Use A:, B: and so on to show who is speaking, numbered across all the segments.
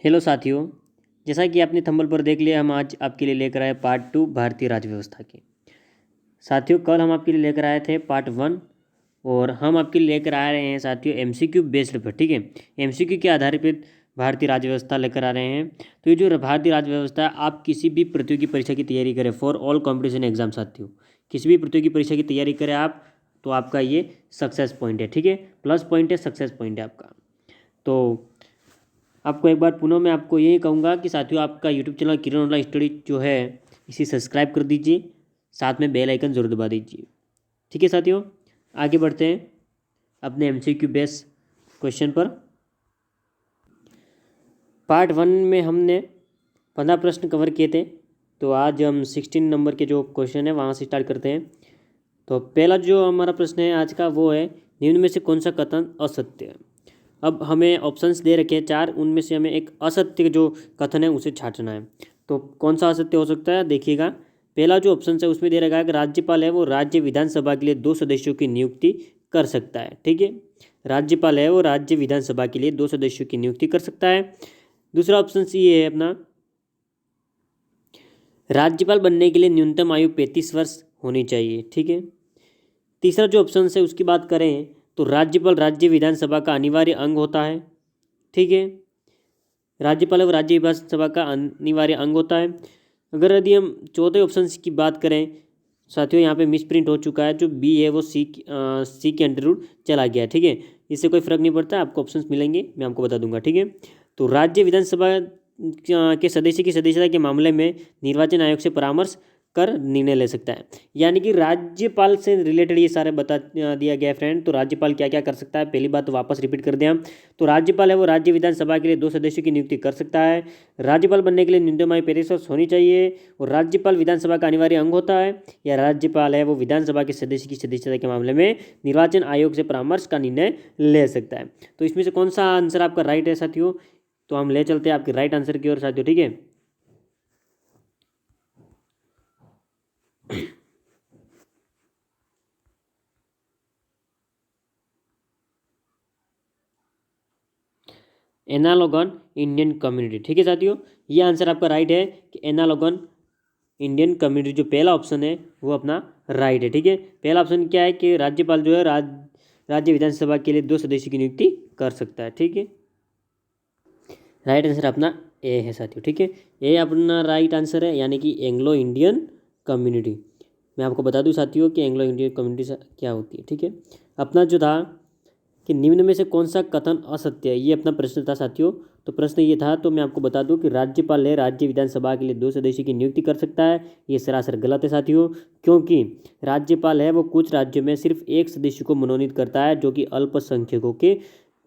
A: Hello साथियों, जैसा कि आपने थंबनेल पर देख लिया, हम आज आपके लिए लेकर आए पार्ट 2 भारतीय राज्य व्यवस्था के। साथियों, कल हम आपके लिए लेकर आए थे पार्ट 1 और हम आपके लिए लेकर आ रहे हैं साथियों एमसीक्यू बेस्ड पर। ठीक है, एमसीक्यू के आधार पर भारतीय राज्य व्यवस्था लेकर आ रहे हैं। तो ये जो भारतीय राज्य व्यवस्था है, आप किसी भी प्रतियोगी परीक्षा की तैयारी करें, फॉर ऑल कॉम्पिटिशन एग्जाम साथियों, किसी भी प्रतियोगी परीक्षा की तैयारी करें आप, तो आपका ये सक्सेस पॉइंट है। ठीक है, प्लस पॉइंट है, सक्सेस पॉइंट है आपका। तो आपको एक बार पुनः मैं आपको यही कहूँगा कि साथियों, आपका यूट्यूब चैनल किरण ऑनलाइन स्टडी जो है, इसे सब्सक्राइब कर दीजिए, साथ में बेल आइकन जरूर दबा दीजिए। ठीक है साथियों, आगे बढ़ते हैं अपने एमसीक्यू बेस क्वेश्चन पर। पार्ट 1 में हमने 15 प्रश्न कवर किए थे, तो आज हम 16 नंबर के जो क्वेश्चन है वहाँ से स्टार्ट करते हैं। तो पहला जो हमारा प्रश्न है आज का, वो है निम्न में से कौन सा कथन असत्य है। अब हमें ऑप्शंस दे रखे हैं 4, उनमें से हमें एक असत्य जो कथन है उसे छांटना है। तो कौन सा असत्य हो सकता है, देखिएगा। पहला जो ऑप्शन है उसमें दे रखा है कि राज्यपाल है वो राज्य विधानसभा के लिए 2 सदस्यों की नियुक्ति कर सकता है। ठीक है, राज्यपाल है वो राज्य विधानसभा के लिए 2 सदस्यों की नियुक्ति कर सकता है। दूसरा ऑप्शन ये है अपना, राज्यपाल बनने के लिए न्यूनतम आयु 35 वर्ष होनी चाहिए। ठीक है। तीसरा जो ऑप्शन है उसकी बात करें तो राज्यपाल राज्य विधानसभा का अनिवार्य अंग होता है। ठीक है, राज्यपाल और राज्य विधानसभा का अनिवार्य अंग होता है। अगर यदि हम चौथे ऑप्शन की बात करें साथियों, यहाँ पे मिस प्रिंट हो चुका है, जो बी है वो सी के अंडर रूट चला गया है। ठीक है, इससे कोई फर्क नहीं पड़ता, आपको ऑप्शंस मिलेंगे, मैं आपको बता दूंगा। ठीक है, तो राज्य विधानसभा के सदस्य की सदस्यता के मामले में निर्वाचन आयोग से परामर्श कर निर्णय ले सकता है। यानी कि राज्यपाल से रिलेटेड ये सारे बता दिया गया फ्रेंड। तो राज्यपाल क्या क्या कर सकता है, पहली बात तो वापस रिपीट कर दें हम। तो राज्यपाल है वो राज्य विधानसभा के लिए 2 सदस्यों की नियुक्ति कर सकता है। राज्यपाल बनने के लिए न्यूनतम आयु 35 वर्ष होनी चाहिए, और राज्यपाल विधानसभा का अनिवार्य अंग होता है, या राज्यपाल है वो विधानसभा के सदस्य की सदस्यता के मामले में निर्वाचन आयोग से परामर्श का निर्णय ले सकता है। तो इसमें से कौन सा आंसर आपका राइट है साथियों, तो हम ले चलते हैं आपके राइट आंसर की ओर साथियों। ठीक है, एनालॉगन इंडियन कम्युनिटी। ठीक है साथियों, ये आंसर आपका राइट है कि एनालॉगन इंडियन कम्युनिटी, जो पहला ऑप्शन है वो अपना राइट है। ठीक है, पहला ऑप्शन क्या है कि राज्यपाल जो है राज्य विधानसभा के लिए 2 सदस्यों की नियुक्ति कर सकता है। ठीक है, राइट आंसर अपना ए है साथियों। ठीक है, ए अपना राइट आंसर है, यानी कि एंग्लो इंडियन कम्युनिटी। मैं आपको बता दूं साथियों कि एंग्लो इंडियन कम्युनिटी क्या होती है। ठीक है, अपना जो था कि निम्न में से कौन सा कथन असत्य है, ये अपना प्रश्न था साथियों। तो प्रश्न ये था, तो मैं आपको बता दूं कि राज्यपाल है राज्य विधानसभा के लिए 2 सदस्यों की नियुक्ति कर सकता है। ये सरासर गलत है साथियों, क्योंकि राज्यपाल है वो कुछ राज्यों में सिर्फ एक सदस्य को मनोनीत करता है, जो कि अल्पसंख्यकों के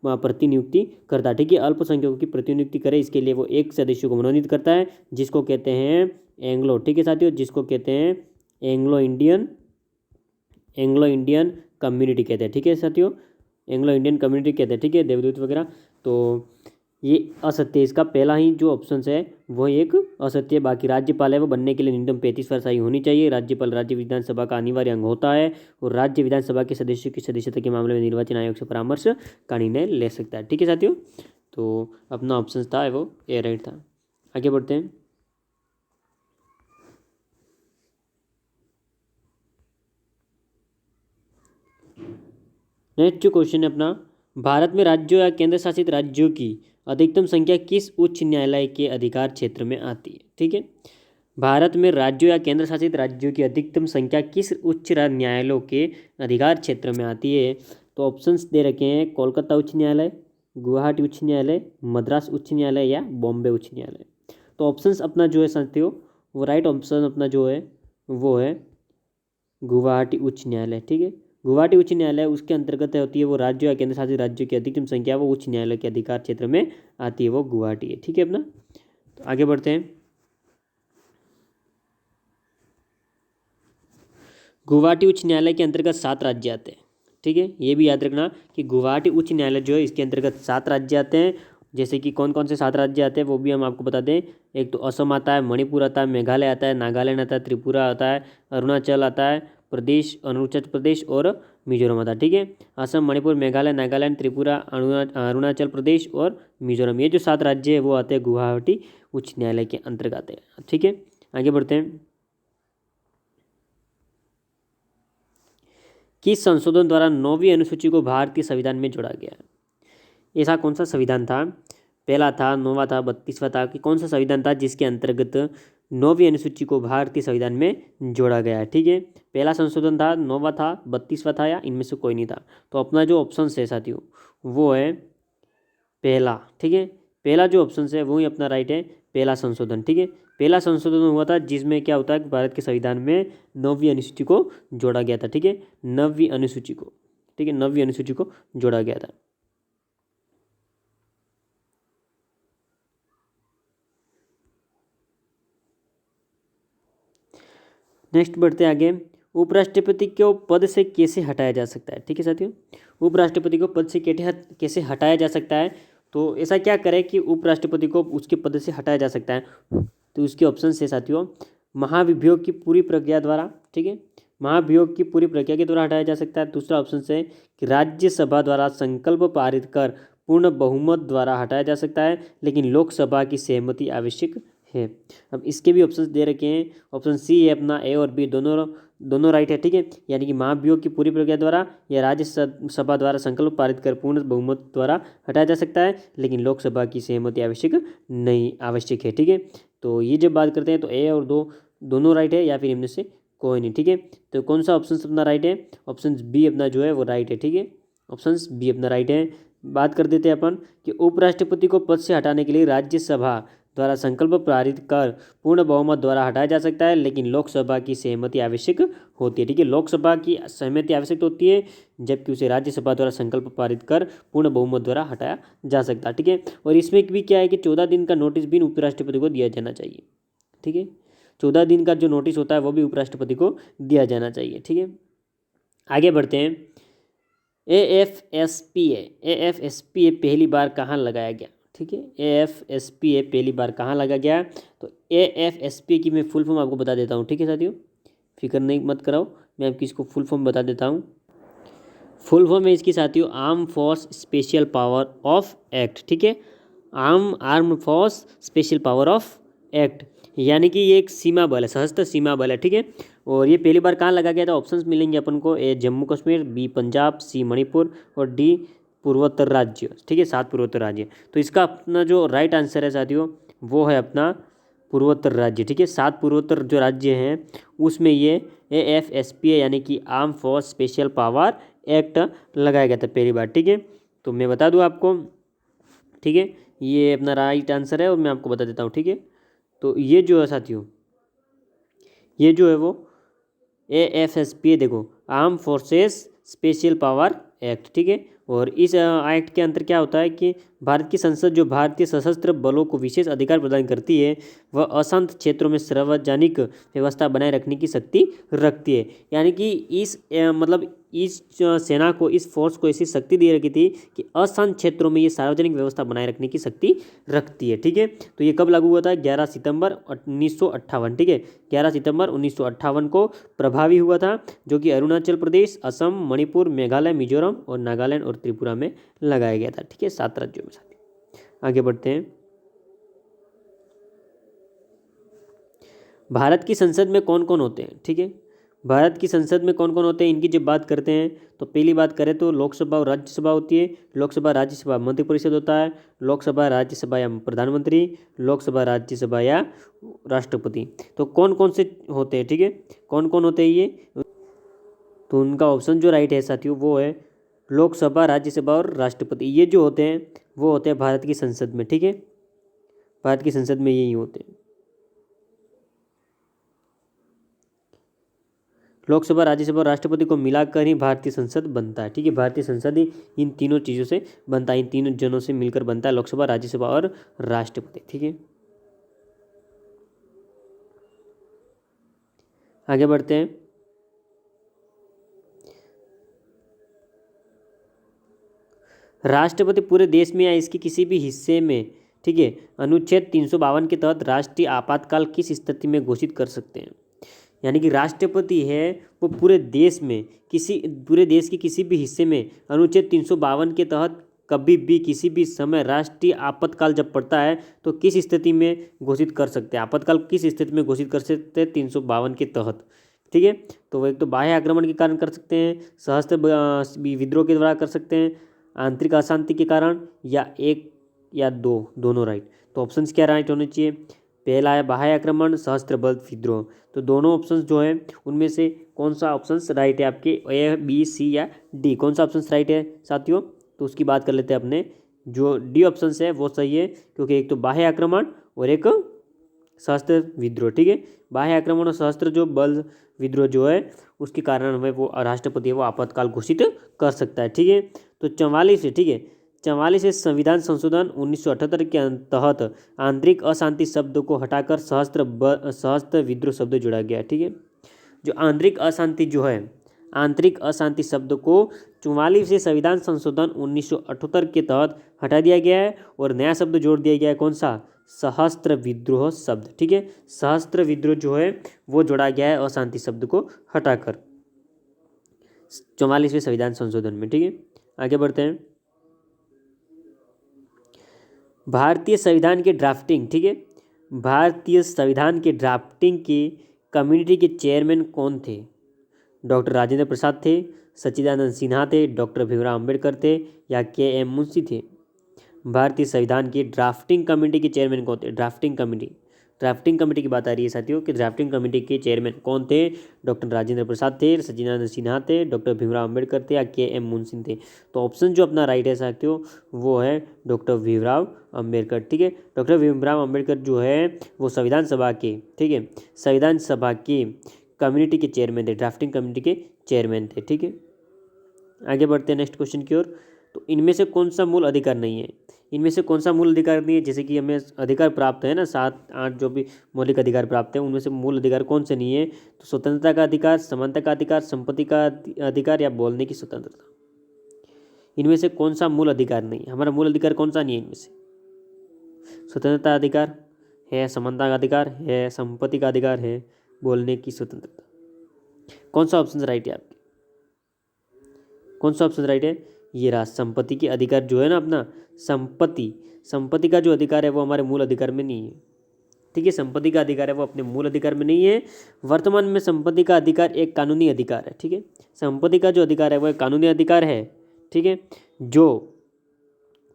A: प्रतिनियुक्ति करता है। ठीक है, अल्पसंख्यकों की प्रतिनियुक्ति करे, इसके लिए वो एक सदस्य को मनोनीत करता है, जिसको कहते हैं एंग्लो। ठीक है साथियों, जिसको कहते हैं एंग्लो इंडियन कम्युनिटी कहते हैं। ठीक है साथियों, एंग्लो इंडियन कम्युनिटी कहते हैं। ठीक है, देवदूत वगैरह। तो ये असत्य है, इसका पहला ही जो ऑप्शन है वो एक असत्य है। बाकी राज्यपाल है वो बनने के लिए न्यूनतम 35 वर्ष आयु होनी चाहिए, राज्यपाल राज्य विधानसभा का अनिवार्य अंग होता है, और राज्य विधानसभा के सदस्यों की सदस्यता के मामले में निर्वाचन आयोग से परामर्श का निर्णय ले सकता है। ठीक है साथियों, तो अपना ऑप्शन था वो ए राइट था। आगे बढ़ते हैं। नेक्स्ट जो क्वेश्चन है अपना, भारत में राज्यों या केंद्र शासित राज्यों की अधिकतम संख्या किस उच्च न्यायालय के अधिकार क्षेत्र में आती है। ठीक है, भारत में राज्यों या केंद्र शासित राज्यों की अधिकतम संख्या किस उच्च न्यायालयों के अधिकार क्षेत्र में आती है। तो ऑप्शंस दे रखे हैं, कोलकाता उच्च न्यायालय, गुवाहाटी उच्च न्यायालय, मद्रास उच्च न्यायालय, या बॉम्बे उच्च न्यायालय। तो ऑप्शंस अपना जो है साथियों, वो राइट ऑप्शन अपना जो है वो है गुवाहाटी उच्च न्यायालय। ठीक है, गुवाहाटी उच्च न्यायालय उसके अंतर्गत होती है, वो राज्य या केंद्र शासित राज्यों की अधिकतम संख्या वो उच्च न्यायालय के अधिकार क्षेत्र में आती है, वो गुवाहाटी है। ठीक है अपना, तो आगे बढ़ते हैं। गुवाहाटी उच्च न्यायालय के अंतर्गत 7 राज्य आते हैं। ठीक है, ये भी याद रखना कि गुवाहाटी उच्च न्यायालय जो है इसके अंतर्गत 7 राज्य आते हैं। जैसे कि कौन कौन से 7 राज्य आते हैं वो भी हम आपको बता दें। एक तो असम आता है, मणिपुर आता है, मेघालय आता है, नागालैंड आता है, त्रिपुरा आता है, अरुणाचल आता है, प्रदेश, अरुणाचल प्रदेश और मिजोरम था। ठीक है, असम, मणिपुर, मेघालय, नागालैंड, त्रिपुरा, अरुणाचल प्रदेश और मिजोरम, ये जो 7 राज्य है वो आते हैं गुवाहाटी उच्च न्यायालय के अंतर्गत आते हैं। ठीक है, आगे बढ़ते हैं। किस संशोधन द्वारा 9वीं अनुसूची को भारतीय संविधान में जोड़ा गया? ऐसा कौन सा संविधान था? पहला था, 9वां था, 32वां था, कि कौन सा संविधान था जिसके अंतर्गत 9वीं अनुसूची को भारतीय संविधान में जोड़ा गया है? ठीक है, पहला संशोधन था, 9वां था, 32वां था, या इनमें से कोई नहीं था? तो अपना जो ऑप्शन है साथियों वो है पहला। ठीक है, पहला जो ऑप्शन है वो ही अपना राइट है, पहला संशोधन। ठीक है, पहला संशोधन हुआ था जिसमें क्या होता है कि भारत के संविधान में 9वीं अनुसूची को जोड़ा गया था। ठीक है, 9वीं अनुसूची को, ठीक है, 9वीं अनुसूची को जोड़ा गया था। नेक्स्ट बढ़ते आगे। उपराष्ट्रपति को पद से कैसे हटाया जा सकता है? ठीक है साथियों, उपराष्ट्रपति को पद से कैसे हटाया जा सकता है? तो ऐसा क्या करें कि उपराष्ट्रपति को उसके पद से हटाया जा सकता है? तो उसके ऑप्शन है साथियों, महाभियोग की पूरी प्रक्रिया द्वारा। ठीक है, महाभियोग की पूरी प्रक्रिया के द्वारा हटाया जा सकता है। दूसरा ऑप्शन है कि राज्यसभा द्वारा संकल्प पारित कर पूर्ण बहुमत द्वारा हटाया जा सकता है, लेकिन लोकसभा की सहमति आवश्यक है। अब इसके भी ऑप्शंस दे रखे हैं। ऑप्शन सी है अपना, ए और बी दोनों राइट है। ठीक है, यानी कि महाभियोग की पूरी प्रक्रिया द्वारा या राज्यसभा द्वारा संकल्प पारित कर पूर्ण बहुमत द्वारा हटाया जा सकता है, लेकिन लोकसभा की सहमति आवश्यक है। ठीक है, तो ये जब बात करते हैं तो ए और दोनों राइट है या फिर इनमें से कोई नहीं। ठीक है, तो कौन सा ऑप्शन अपना राइट है? ऑप्शन बी अपना जो है वो राइट है। ठीक है, ऑप्शन बी अपना राइट है। बात कर देते हैं अपन कि उपराष्ट्रपति को पद से हटाने के लिए राज्यसभा द्वारा संकल्प पारित कर पूर्ण बहुमत द्वारा हटाया जा सकता है, लेकिन लोकसभा की सहमति आवश्यक होती है। ठीक है, लोकसभा की सहमति आवश्यक होती है, जबकि उसे राज्यसभा द्वारा संकल्प पारित कर पूर्ण बहुमत द्वारा हटाया जा सकता है। ठीक है, और इसमें भी क्या है कि 14 दिन का नोटिस भी उपराष्ट्रपति को दिया जाना चाहिए। ठीक है, 14 दिन का जो नोटिस होता है वो भी उपराष्ट्रपति को दिया जाना चाहिए। ठीक है, आगे बढ़ते हैं। AFSPA पहली बार कहाँ लगाया गया? ठीक है, AFSPA पहली बार कहाँ लगा गया? तो AFSPA की मैं फुल फॉर्म आपको बता देता हूँ। ठीक है साथियों, फिक्र नहीं मत कराओ, मैं आपकी इसको फुल फॉर्म बता देता हूँ। फुल फॉर्म है इसकी साथियों, arm force special power of act. ठीक है, arm force special power of act, यानी कि ये एक सीमा बल है, सशस्त्र सीमा बल है। ठीक है, और ये पहली बार कहाँ लगा गया था? ऑप्शंस मिलेंगे अपन को, ए जम्मू कश्मीर, बी पंजाब, सी मणिपुर और डी पूर्वोत्तर राज्य। ठीक है, 7 पूर्वोत्तर राज्य। तो इसका अपना जो राइट आंसर है साथियों वो है अपना पूर्वोत्तर राज्य। ठीक है, 7 पूर्वोत्तर जो राज्य हैं उसमें ये AFSPA यानी कि arm force special power act लगाया गया था पहली बार। ठीक है, तो मैं बता दूँ आपको। ठीक है, ये अपना राइट आंसर है और मैं आपको बता देता हूँ। ठीक है, तो ये जो है साथियों, ये जो है वो AFSPA देखो, arm forces special power act. ठीक है, और इस एक्ट के अंतर क्या होता है कि भारत की संसद जो भारतीय सशस्त्र बलों को विशेष अधिकार प्रदान करती है, वह अशांत क्षेत्रों में सार्वजनिक व्यवस्था बनाए रखने की शक्ति रखती है। यानी कि इस सेना को, इस फोर्स को ऐसी शक्ति दे रखी थी कि अशांत क्षेत्रों में ये सार्वजनिक व्यवस्था बनाए रखने की शक्ति रखती है। ठीक है, तो ये कब लागू हुआ था? 11 सितंबर 1958। ठीक है, 11 सितंबर 1958 को प्रभावी हुआ था, जो कि अरुणाचल प्रदेश, असम, मणिपुर, मेघालय, मिजोरम और नागालैंड और त्रिपुरा में लगाया गया था। ठीक है, 7 राज्यों में। साथ आगे बढ़ते हैं। भारत की संसद में कौन कौन होते हैं? ठीक है, भारत की संसद में कौन कौन होते हैं इनकी जब बात करते हैं तो पहली बात करें तो लोकसभा और राज्यसभा होती है। लोकसभा राज्यसभा मंत्रिपरिषद होता है, लोकसभा राज्यसभा या प्रधानमंत्री, लोकसभा राज्यसभा या राष्ट्रपति। तो कौन कौन से होते हैं? ठीक है, कौन कौन होते हैं ये? तो उनका ऑप्शन जो राइट है साथियों वो है लोकसभा, राज्यसभा और राष्ट्रपति। ये जो होते हैं वो होते हैं भारत की संसद में। ठीक है, भारत की संसद में यही होते हैं, लोकसभा, राज्यसभा और राष्ट्रपति को मिलाकर ही भारतीय संसद बनता है। ठीक है, भारतीय संसद ही इन तीनों चीज़ों से बनता है, इन तीनों जनों से मिलकर बनता है, लोकसभा, राज्यसभा और राष्ट्रपति। ठीक है, आगे बढ़ते हैं। राष्ट्रपति पूरे देश में या इसके किसी भी हिस्से में, ठीक है, अनुच्छेद 352 के तहत राष्ट्रीय आपातकाल किस स्थिति में घोषित कर सकते हैं? यानी कि राष्ट्रपति है वो पूरे देश के किसी भी हिस्से में अनुच्छेद 352 के तहत कभी भी किसी भी समय राष्ट्रीय आपातकाल जब पड़ता है तो किस स्थिति में घोषित कर सकते हैं, आपातकाल किस स्थिति में घोषित कर सकते हैं, 352 के तहत। ठीक है, तो वो एक तो बाह्य आक्रमण के कारण कर सकते हैं, सशस्त्र विद्रोह के द्वारा कर सकते हैं, आंतरिक अशांति के कारण, या एक या दोनों राइट। तो ऑप्शंस क्या राइट होने चाहिए? पहला है बाह्य आक्रमण, सशस्त्र बल, विद्रोह। तो दोनों ऑप्शंस जो है उनमें से कौन सा ऑप्शंस राइट है आपके? ए, बी, सी या डी, कौन सा ऑप्शंस राइट है साथियों? तो उसकी बात कर लेते हैं अपने। जो डी ऑप्शंस है वो सही है, क्योंकि एक तो बाह्य आक्रमण और एक सशस्त्र विद्रोह। ठीक है, बाह्य आक्रमण और सशस्त्र जो बल विद्रोह जो है उसके कारण हमें वो राष्ट्रपति है वो आपातकाल घोषित कर सकता है। ठीक है, तो 44 है। ठीक है, 44 संविधान संशोधन 1978 के तहत आंतरिक अशांति शब्द को हटाकर सशस्त्र विद्रोह शब्द जोड़ा गया। ठीक है, जो आंतरिक अशांति शब्द को 44 संविधान संशोधन 1978 के तहत हटा दिया गया है और नया शब्द जोड़ दिया गया है। कौन सा? सशस्त्र विद्रोह शब्द। ठीक है, सशस्त्र विद्रोह जो है वो जोड़ा गया है अशांति शब्द को हटाकर 44वें संविधान संशोधन में। ठीक है, आगे बढ़ते हैं। भारतीय संविधान के ड्राफ्टिंग। ठीक है, भारतीय संविधान के ड्राफ्टिंग की कमेटी के चेयरमैन कौन थे? डॉक्टर राजेंद्र प्रसाद थे, सच्चिदानंद सिन्हा थे, डॉक्टर भीमराव अम्बेडकर थे, या के.एम. मुंशी थे? भारतीय संविधान की ड्राफ्टिंग कमेटी के चेयरमैन कौन थे? ड्राफ्टिंग कमेटी की बात आ रही है साथियों कि ड्राफ्टिंग कमेटी के चेयरमैन कौन थे? डॉक्टर राजेंद्र प्रसाद थे, सच्चिदानंद सिन्हा थे, डॉक्टर भीमराव अम्बेडकर थे, या के.एम. मुंशी थे? तो ऑप्शन जो अपना राइट है साथियों वो है डॉक्टर भीमराव अम्बेडकर। ठीक है, डॉक्टर भीमराव अम्बेडकर जो है वो संविधान सभा के, ठीक है, संविधान सभा की कम्युनिटी के चेयरमैन थे, ड्राफ्टिंग कमेटी के चेयरमैन थे। ठीक है, आगे बढ़ते हैं नेक्स्ट क्वेश्चन की ओर। तो इनमें से कौन सा मूल अधिकार नहीं है? इनमें से कौन सा मूल अधिकार नहीं है? जैसे कि हमें अधिकार प्राप्त है ना, 7-8 जो भी मौलिक अधिकार प्राप्त है उनमें से मूल अधिकार कौन से नहीं है? तो स्वतंत्रता का अधिकार, समानता का अधिकार, संपत्ति का अधिकार, या बोलने की स्वतंत्रता। इनमें से कौन सा मूल अधिकार नहीं है? हमारा मूल अधिकार कौन सा नहीं है इनमें से? स्वतंत्रता अधिकार है, समानता का अधिकार है, संपत्ति का अधिकार है, बोलने की स्वतंत्रता। कौन सा ऑप्शन राइट है आपके? कौन सा ऑप्शन राइट है? ये रहा, संपत्ति के अधिकार जो है ना अपना, संपत्ति का जो अधिकार है वो हमारे मूल अधिकार में नहीं है। ठीक है, संपत्ति का अधिकार है वो अपने मूल अधिकार में नहीं है। वर्तमान में संपत्ति का अधिकार एक कानूनी अधिकार है। ठीक है, संपत्ति का जो अधिकार है वो एक कानूनी अधिकार है। ठीक है, जो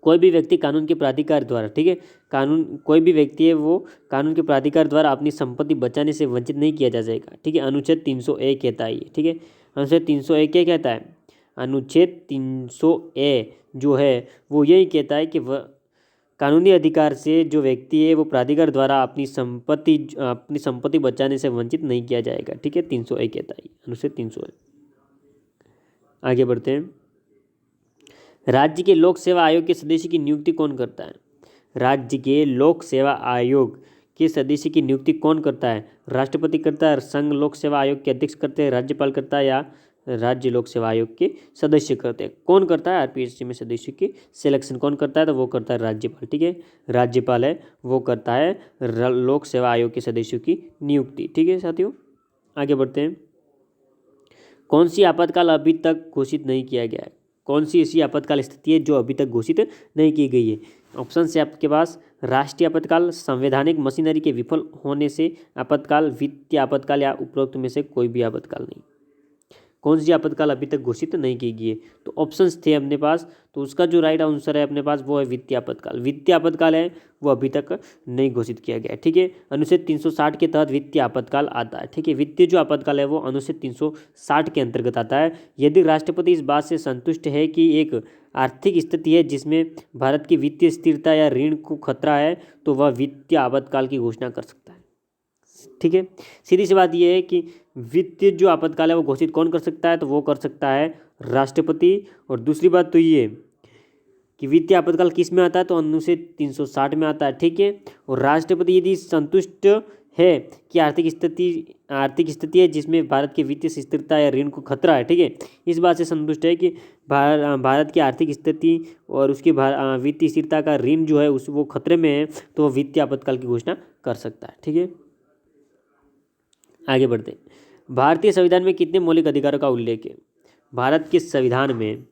A: कोई भी व्यक्ति कानून के प्राधिकार द्वारा, ठीक है, कोई भी व्यक्ति है वो कानून के प्राधिकार द्वारा अपनी संपत्ति बचाने से वंचित नहीं किया जा जाएगा। ठीक है, अनुच्छेद 301 कहता है ये। ठीक है, अनुच्छेद 301 क्या कहता है? अनुच्छेद 300 जो है वो यही कहता है कि वह कानूनी अधिकार से जो व्यक्ति है वो प्राधिकार द्वारा अपनी संपत्ति बचाने से वंचित नहीं किया जाएगा। ठीक है, 301 कहता है अनुच्छेद 301। आगे बढ़ते हैं। राज्य के लोक सेवा आयोग के सदस्य की नियुक्ति कौन करता है? राज्य के लोक सेवा आयोग के सदस्य की नियुक्ति कौन करता है? राष्ट्रपति करता है, संघ लोक सेवा आयोग के अध्यक्ष करते हैं, राज्यपाल करता है, या राज्य लोक सेवा आयोग के सदस्य करते हैं? कौन करता है? आरपीएससी में सदस्य की सिलेक्शन कौन करता है? तो वो करता है राज्यपाल। ठीक है, राज्यपाल है वो करता है लोक सेवा आयोग के सदस्यों की नियुक्ति। ठीक है साथियों, आगे बढ़ते हैं। कौन सी आपातकाल अभी तक घोषित नहीं किया गया है? कौन सी ऐसी आपातकाल स्थिति है जो अभी तक घोषित नहीं की गई है? ऑप्शन है आपके पास, राष्ट्रीय आपातकाल, संवैधानिक मशीनरी के विफल होने से आपातकाल, वित्तीय आपातकाल, या उपरोक्त में से कोई भी आपातकाल नहीं। कौन सी आपातकाल अभी तक घोषित नहीं की गई है? तो ऑप्शंस थे अपने पास, तो उसका जो राइट आंसर है अपने पास वो है वित्तीय आपातकाल। वित्तीय आपातकाल है वो अभी तक नहीं घोषित किया गया है। ठीक है, अनुच्छेद 360 के तहत वित्तीय आपातकाल आता है। ठीक है, वित्तीय जो आपातकाल है वो अनुच्छेद 360 के अंतर्गत आता है। यदि राष्ट्रपति इस बात से संतुष्ट है कि एक आर्थिक स्थिति है जिसमें भारत की वित्तीय स्थिरता या ऋण को खतरा है तो वह वित्तीय आपातकाल की घोषणा कर सकता है। ठीक है, सीधी सी बात यह है कि वित्तीय जो आपातकाल है वो घोषित कौन कर सकता है? तो वो कर सकता है राष्ट्रपति। और दूसरी बात तो ये कि वित्तीय आपातकाल किस में आता है? तो अनुच्छेद 360 में आता है। ठीक है, और राष्ट्रपति यदि संतुष्ट है कि आर्थिक स्थिति है जिसमें भारत की वित्तीय स्थिरता या ऋण को खतरा है, ठीक है, इस बात से संतुष्ट है कि भारत की आर्थिक स्थिति और उसकी वित्तीय स्थिरता का ऋण जो है वो खतरे में है, तो वो वित्तीय आपातकाल की घोषणा कर सकता है। ठीक है, आगे बढ़ते हैं। भारतीय संविधान में कितने मौलिक अधिकारों का उल्लेख है? भारत के संविधान में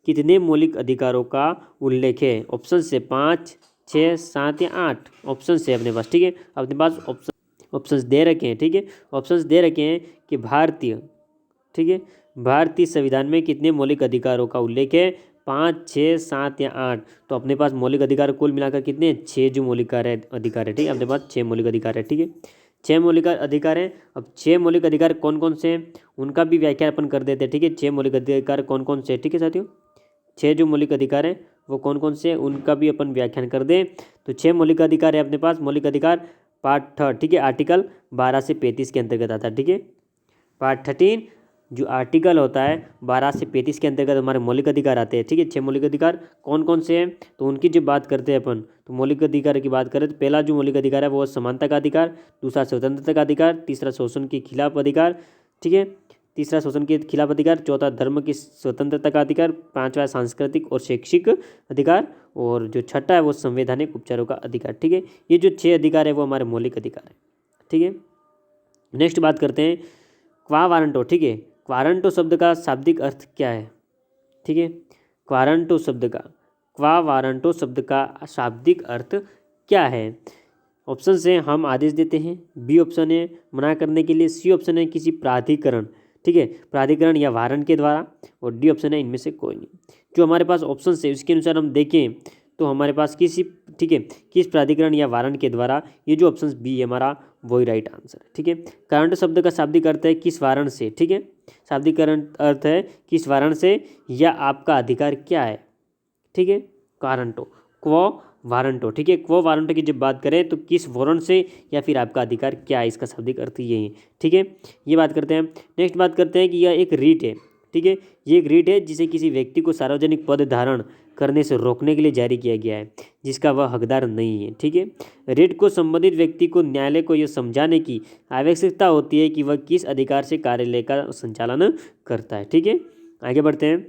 A: कितने मौलिक अधिकारों का उल्लेख है? ऑप्शन से 5, 6, 7 या 8 ऑप्शन से अपने पास, ठीक है। अपने पास ऑप्शंस दे रखे हैं, ठीक है। ऑप्शंस दे रखे हैं कि ठीक है, भारतीय संविधान में कितने मौलिक अधिकारों का उल्लेख है? 5, 6, 7 या 8। तो अपने पास मौलिक अधिकार कुल मिलाकर कितने हैं? 6 जो मौलिक अधिकार है, ठीक है। अपने पास 6 मौलिक अधिकार है, ठीक है। 6 मौलिक अधिकार हैं। अब 6 मौलिक अधिकार कौन कौन से हैं उनका भी व्याख्या अपन कर देते हैं, ठीक है। 6 मौलिक अधिकार कौन कौन से हैं, ठीक है साथियों। 6 जो मौलिक अधिकार हैं वो कौन कौन से हैं उनका भी अपन व्याख्यान कर दें। तो 6 मौलिक अधिकार है अपने पास। मौलिक अधिकार पार्ट 3, ठीक है, आर्टिकल 12 से 35 के अंतर्गत आता है, ठीक है। पार्ट 13 जो आर्टिकल होता है 12 से 35 के अंतर्गत हमारे मौलिक अधिकार आते हैं, ठीक है। 6 मौलिक अधिकार कौन कौन से हैं तो उनकी जब बात करते हैं अपन, तो मौलिक अधिकार की बात करें तो पहला जो मौलिक अधिकार है वो समानता का अधिकार, दूसरा स्वतंत्रता का अधिकार, तीसरा शोषण के खिलाफ अधिकार, ठीक है, तीसरा शोषण के खिलाफ अधिकार, चौथा धर्म की स्वतंत्रता का अधिकार, पांचवा सांस्कृतिक और शैक्षिक अधिकार, और जो छठा है वो संवैधानिक उपचारों का अधिकार, ठीक है। ये जो 6 अधिकार है वो हमारे मौलिक अधिकार है, ठीक है। नेक्स्ट बात करते हैं क्वा वारंटो, ठीक है। क्वारंटो शब्द का शाब्दिक अर्थ क्या है, ठीक है। क्वारंटो शब्द का, क्वा वारंटो शब्द का शाब्दिक अर्थ क्या है? ऑप्शन से हम आदेश देते हैं, बी ऑप्शन है मना करने के लिए, सी ऑप्शन है किसी प्राधिकरण, ठीक है, प्राधिकरण या वारंट के द्वारा, और डी ऑप्शन है इनमें से कोई नहीं। जो हमारे पास ऑप्शन है उसके अनुसार हम देखें तो हमारे पास किसी, ठीक है, किस प्राधिकरण या वारंट के द्वारा, ये जो ऑप्शन बी है हमारा वही राइट आंसर है, ठीक है। करंट शब्द का शाब्दिक अर्थ है किस वारंट से, ठीक है। शाब्दिक अर्थ है किस वारंट से या आपका अधिकार क्या है, ठीक है। वारंटो, क्वो वारंटो, ठीक है। क्वो वारंटो की जब बात करें तो किस वारंट से या फिर आपका अधिकार क्या है, इसका शाब्दिक अर्थ यही है, ठीक है। ये बात करते हैं। नेक्स्ट बात करते हैं कि यह एक रीट है, ठीक है। ये एक रीट है जिसे किसी व्यक्ति को सार्वजनिक पद धारण करने से रोकने के लिए जारी किया गया है जिसका वह हकदार नहीं है, ठीक है। रीट को संबंधित व्यक्ति को न्यायालय को यह समझाने की आवश्यकता होती है कि वह किस अधिकार से कार्यालय का संचालन करता है, ठीक है। आगे बढ़ते हैं।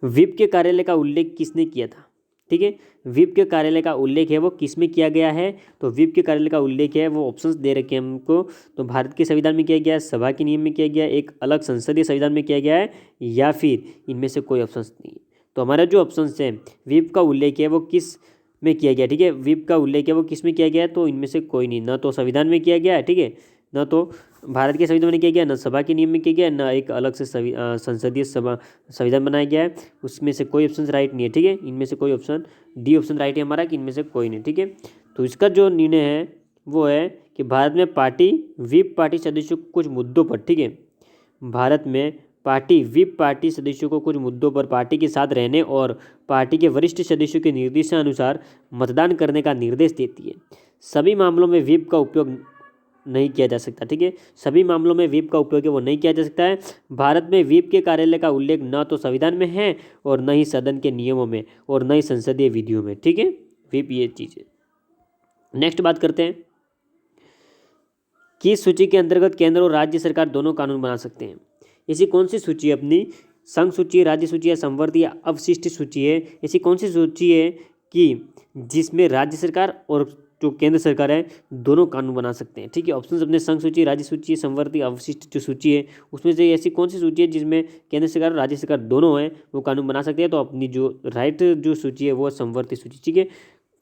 A: व्हिप के कार्यालय का उल्लेख किसने किया था, ठीक है। व्हिप के कार्यालय का उल्लेख है वो किस में किया गया है? तो व्हिप के कार्यालय का उल्लेख है वो ऑप्शंस दे रखे हैं हमको। तो भारत के संविधान में किया गया है, सभा के नियम में किया गया है, एक अलग संसदीय संविधान में किया गया है, या फिर इनमें से कोई ऑप्शंस नहीं है। तो हमारा जो ऑप्शंस है व्हिप का उल्लेख है वो किस में किया गया, ठीक है। व्हिप का उल्लेख है वो किस में किया गया है? तो इनमें से कोई नहीं, ना तो संविधान में किया गया है, ठीक है, न तो भारत के संविधान में किया गया, न सभा के नियम में किया गया, न एक अलग से संसदीय संविधान बनाया गया है। उसमें से कोई ऑप्शन राइट नहीं है, ठीक है। इनमें से कोई ऑप्शन, डी ऑप्शन राइट है हमारा कि इनमें से कोई नहीं, ठीक है। तो इसका जो निर्णय है वो है कि भारत में व्हिप पार्टी सदस्यों को कुछ मुद्दों पर, ठीक है, भारत में व्हिप पार्टी सदस्यों को कुछ मुद्दों पर पार्टी के साथ रहने और पार्टी के वरिष्ठ सदस्यों के निर्देशानुसार मतदान करने का निर्देश देती है। सभी मामलों में व्हिप का उपयोग नहीं किया जा सकता, ठीक है। सभी मामलों में व्हिप का उपयोग है वो नहीं किया जा सकता है। भारत में व्हिप के कार्यालय का उल्लेख न तो संविधान में है और न ही सदन के नियमों में और न ही संसदीय विधियों में, ठीक है। व्हिप ये चीज़ है। नेक्स्ट बात करते हैं किस सूची के अंतर्गत केंद्र और राज्य सरकार दोनों कानून बना सकते हैं? ऐसी कौन सी सूची है अपनी? संघ सूची, राज्य सूची, या संवर्ती या अवशिष्ट सूची है? ऐसी कौन सी सूची है कि जिसमें राज्य सरकार और जो केंद्र सरकार है दोनों कानून बना सकते हैं, ठीक है। ऑप्शन अपने संघ सूची, राज्य सूची, संवर्ती, अवशिष्ट जो सूची है उसमें से ऐसी कौन सी सूची है जिसमें केंद्र सरकार और राज्य सरकार दोनों हैं वो कानून बना सकते हैं? तो अपनी जो राइट जो सूची है वो संवर्ती सूची, ठीक है,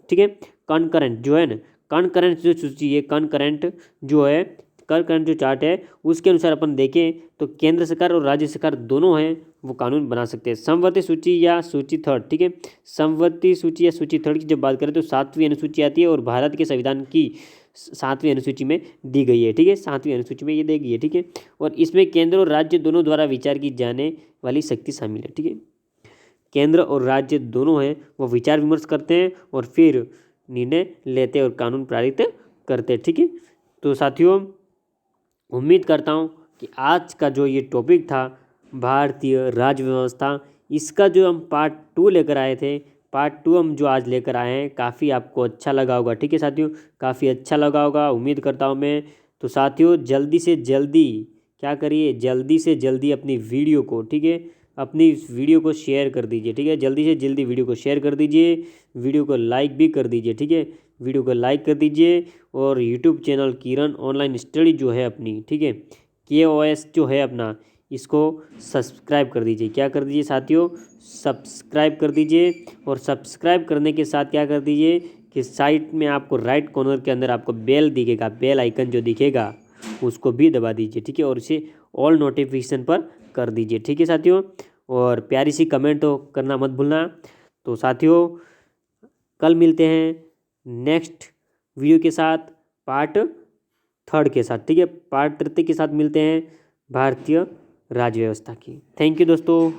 A: ठीक है। कॉन्करेंट जो है ना, कॉन्करेंट जो सूची है, कॉन्करेंट जो है, कॉन्करेंट जो चार्ट है उसके अनुसार अपन देखें तो केंद्र सरकार और राज्य सरकार दोनों हैं वो कानून बना सकते हैं। समवर्ती सूची या सूची थर्ड, ठीक है। समवर्ती सूची या सूची थर्ड की जब बात करें तो 7वीं अनुसूची आती है और भारत के संविधान की 7वीं अनुसूची में दी गई है, ठीक है। 7वीं अनुसूची में ये दी गई है, ठीक है। और इसमें केंद्र और राज्य दोनों द्वारा विचार की जाने वाली शक्ति शामिल है, ठीक है। केंद्र और राज्य दोनों हैं वो विचार विमर्श करते हैं और फिर निर्णय लेते हैं और कानून पारित करते हैं, ठीक है। तो साथियों उम्मीद करता हूँ कि आज का जो ये टॉपिक था भारतीय राज्य व्यवस्था, इसका जो हम पार्ट 2 लेकर आए थे, पार्ट 2 हम जो आज लेकर आए हैं काफ़ी आपको अच्छा लगा होगा, ठीक है साथियों, काफ़ी अच्छा लगा होगा उम्मीद करता हूँ मैं। तो साथियों जल्दी से जल्दी क्या करिए, जल्दी से जल्दी अपनी वीडियो को, ठीक है, अपनी इस वीडियो को शेयर कर दीजिए, ठीक है। जल्दी से जल्दी वीडियो को शेयर कर दीजिए, वीडियो को लाइक भी कर दीजिए, ठीक है। वीडियो को लाइक कर दीजिए और यूट्यूब चैनल किरण ऑनलाइन स्टडी जो है अपनी, ठीक है, KOS जो है अपना, इसको सब्सक्राइब कर दीजिए। क्या कर दीजिए साथियों, सब्सक्राइब कर दीजिए। और सब्सक्राइब करने के साथ क्या कर दीजिए कि साइड में आपको राइट कॉर्नर के अंदर आपको बेल दिखेगा, बेल आइकन जो दिखेगा उसको भी दबा दीजिए, ठीक है, और इसे ऑल नोटिफिकेशन पर कर दीजिए, ठीक है साथियों। और प्यारी सी कमेंट तो करना मत भूलना। तो साथियों कल मिलते हैं नेक्स्ट वीडियो के साथ, पार्ट 3 के साथ, ठीक है, पार्ट 3 के साथ मिलते हैं भारतीय राज्य व्यवस्था की। थैंक यू दोस्तों।